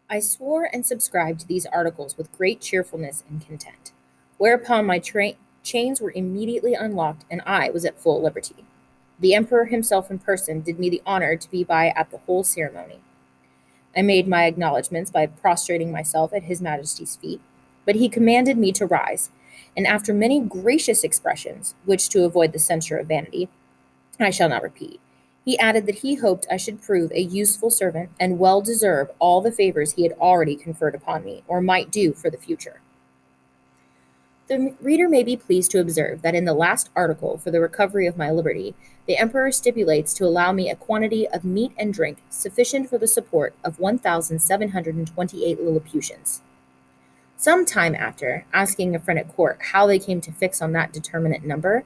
I swore and subscribed to these articles with great cheerfulness and content, whereupon my chains were immediately unlocked and I was at full liberty. The emperor himself in person did me the honor to be by at the whole ceremony. I made my acknowledgments by prostrating myself at his majesty's feet, but he commanded me to rise, and after many gracious expressions, which to avoid the censure of vanity, I shall not repeat, he added that he hoped I should prove a useful servant and well deserve all the favors he had already conferred upon me, or might do for the future. The reader may be pleased to observe that in the last article for the recovery of my liberty, the Emperor stipulates to allow me a quantity of meat and drink sufficient for the support of 1,728 Lilliputians. Some time after, asking a friend at court how they came to fix on that determinate number,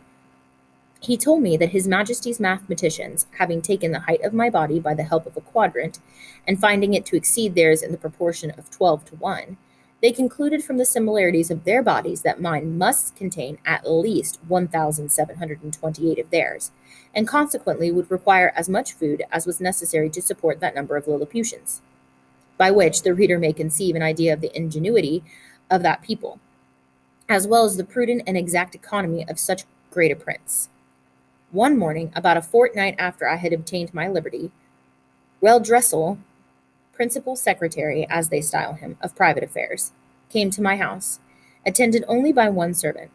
he told me that his Majesty's mathematicians, having taken the height of my body by the help of a quadrant, and finding it to exceed theirs in the proportion of 12 to 1, they concluded from the similarities of their bodies that mine must contain at least 1,728 of theirs, and consequently would require as much food as was necessary to support that number of Lilliputians. By which the reader may conceive an idea of the ingenuity of that people, as well as the prudent and exact economy of such great a prince. One morning, about a fortnight after I had obtained my liberty, Reldressel, principal secretary, as they style him, of private affairs, came to my house, attended only by one servant.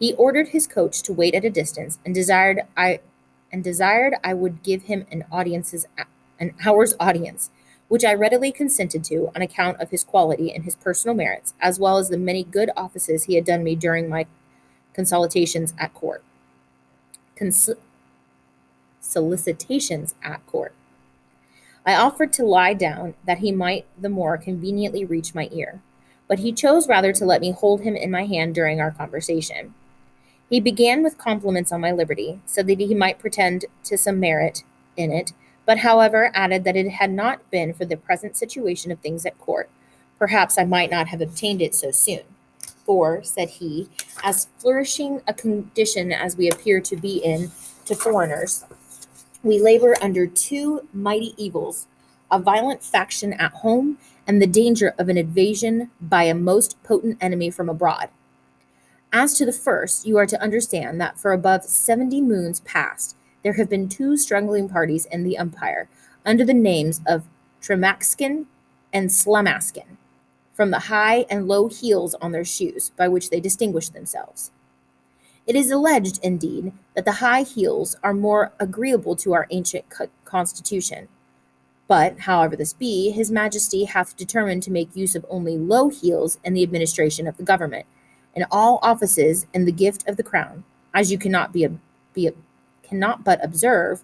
He ordered his coach to wait at a distance, and desired I would give him an hour's audience, which I readily consented to on account of his quality and his personal merits, as well as the many good offices he had done me during my consultations at court. Solicitations at court. I offered to lie down that he might the more conveniently reach my ear, but he chose rather to let me hold him in my hand during our conversation. He began with compliments on my liberty, so that he might pretend to some merit in it, but however added that it had not been for the present situation of things at court, perhaps I might not have obtained it so soon. For, said he, as flourishing a condition as we appear to be in to foreigners, we labor under two mighty evils, a violent faction at home and the danger of an invasion by a most potent enemy from abroad. As to the first, you are to understand that for above 70 moons past, there have been two struggling parties in the empire, under the names of Tremaxkin and Slamaskin, from the high and low heels on their shoes, by which they distinguish themselves. It is alleged, indeed, that the high heels are more agreeable to our ancient constitution. But, however this be, his majesty hath determined to make use of only low heels in the administration of the government, in all offices and the gift of the crown, as you cannot but observe,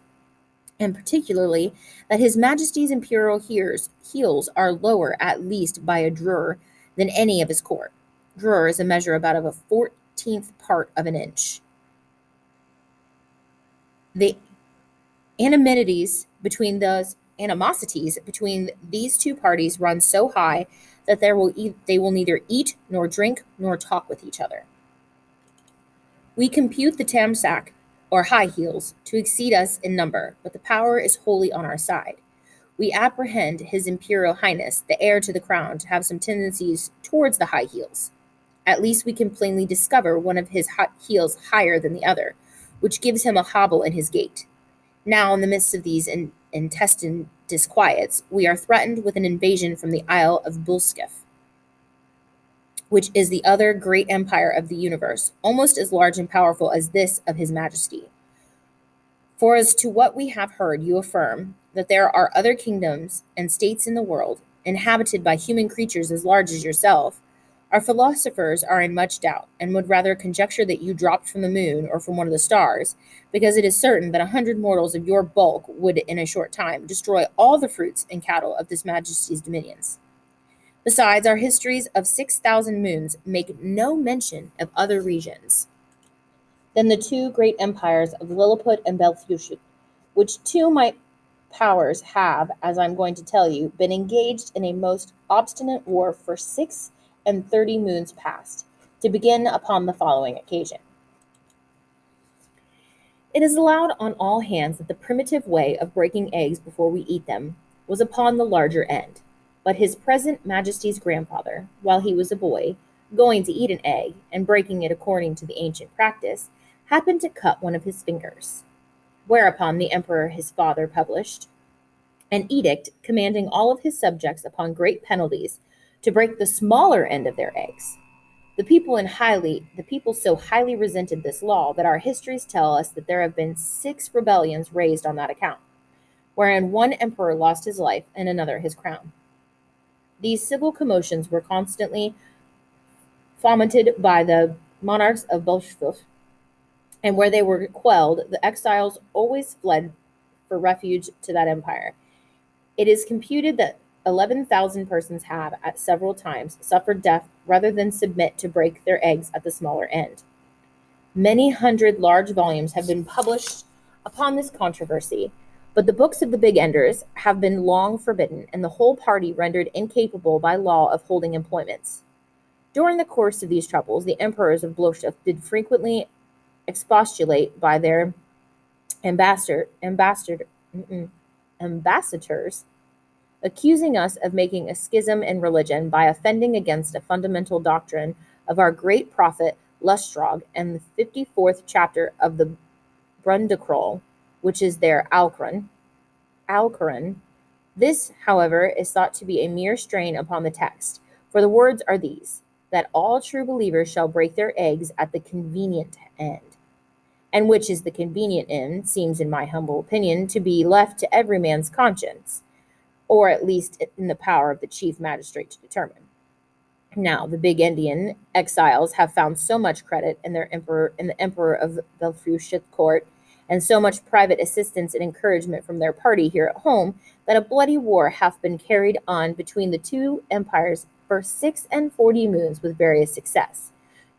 and particularly that his majesty's imperial heels are lower at least by a drur than any of his court. Drur is a measure about of a 14th part of an inch. The animosities between these two parties run so high that they will neither eat nor drink nor talk with each other. We compute the tamsack, or high heels, to exceed us in number, but the power is wholly on our side. We apprehend His Imperial Highness, the heir to the crown, to have some tendencies towards the high heels. At least we can plainly discover one of his heels higher than the other, which gives him a hobble in his gait. Now, in the midst of these intestine disquiets, we are threatened with an invasion from the Isle of Bulskef, which is the other great empire of the universe, almost as large and powerful as this of his majesty. For as to what we have heard, you affirm that there are other kingdoms and states in the world, inhabited by human creatures as large as yourself. Our philosophers are in much doubt, and would rather conjecture that you dropped from the moon or from one of the stars, because it is certain that 100 mortals of your bulk would, in a short time, destroy all the fruits and cattle of this majesty's dominions. Besides, our histories of 6,000 moons make no mention of other regions than the two great empires of Lilliput and Belfushuk, which two mighty powers have, as I'm going to tell you, been engaged in a most obstinate war for 36 moons past, to begin upon the following occasion. It is allowed on all hands that the primitive way of breaking eggs before we eat them was upon the larger end. But his present Majesty's grandfather, while he was a boy, going to eat an egg and breaking it according to the ancient practice, happened to cut one of his fingers. Whereupon the emperor his father published an edict commanding all of his subjects upon great penalties to break the smaller end of their eggs. The people so highly resented this law that our histories tell us that there have been 6 rebellions raised on that account, wherein one emperor lost his life and another his crown. These civil commotions were constantly fomented by the monarchs of Bolshevik, and where they were quelled, the exiles always fled for refuge to that empire. It is computed that 11,000 persons have, at several times, suffered death rather than submit to break their eggs at the smaller end. Many hundred large volumes have been published upon this controversy, but the books of the big enders have been long forbidden, and the whole party rendered incapable by law of holding employments. During the course of these troubles, the emperors of Blosheth did frequently expostulate by their ambassadors, accusing us of making a schism in religion by offending against a fundamental doctrine of our great prophet Lustrog and the 54th chapter of the Brundacrol, which is their Alcoran. This, however, is thought to be a mere strain upon the text, for the words are these, that all true believers shall break their eggs at the convenient end. And which is the convenient end seems, in my humble opinion, to be left to every man's conscience, or at least in the power of the chief magistrate to determine. Now, the big Indian exiles have found so much credit in the emperor of Belfrushit court, and so much private assistance and encouragement from their party here at home, that a bloody war hath been carried on between the two empires for 46 moons with various success,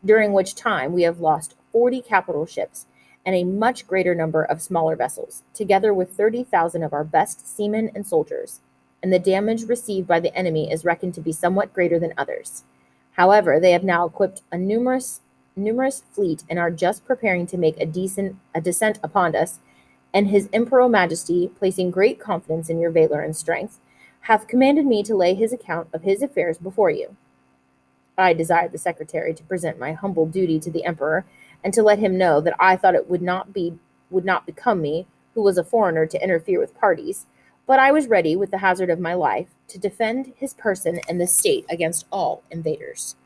during which time we have lost 40 capital ships and a much greater number of smaller vessels, together with 30,000 of our best seamen and soldiers, and the damage received by the enemy is reckoned to be somewhat greater than others. However, they have now equipped a numerous fleet and are just preparing to make a descent upon us, and his imperial majesty, placing great confidence in your valor and strength, hath commanded me to lay his account of his affairs before you. I desired the secretary to present my humble duty to the emperor, and to let him know that I thought it would not become me, who was a foreigner, to interfere with parties, but I was ready, with the hazard of my life, to defend his person and the state against all invaders.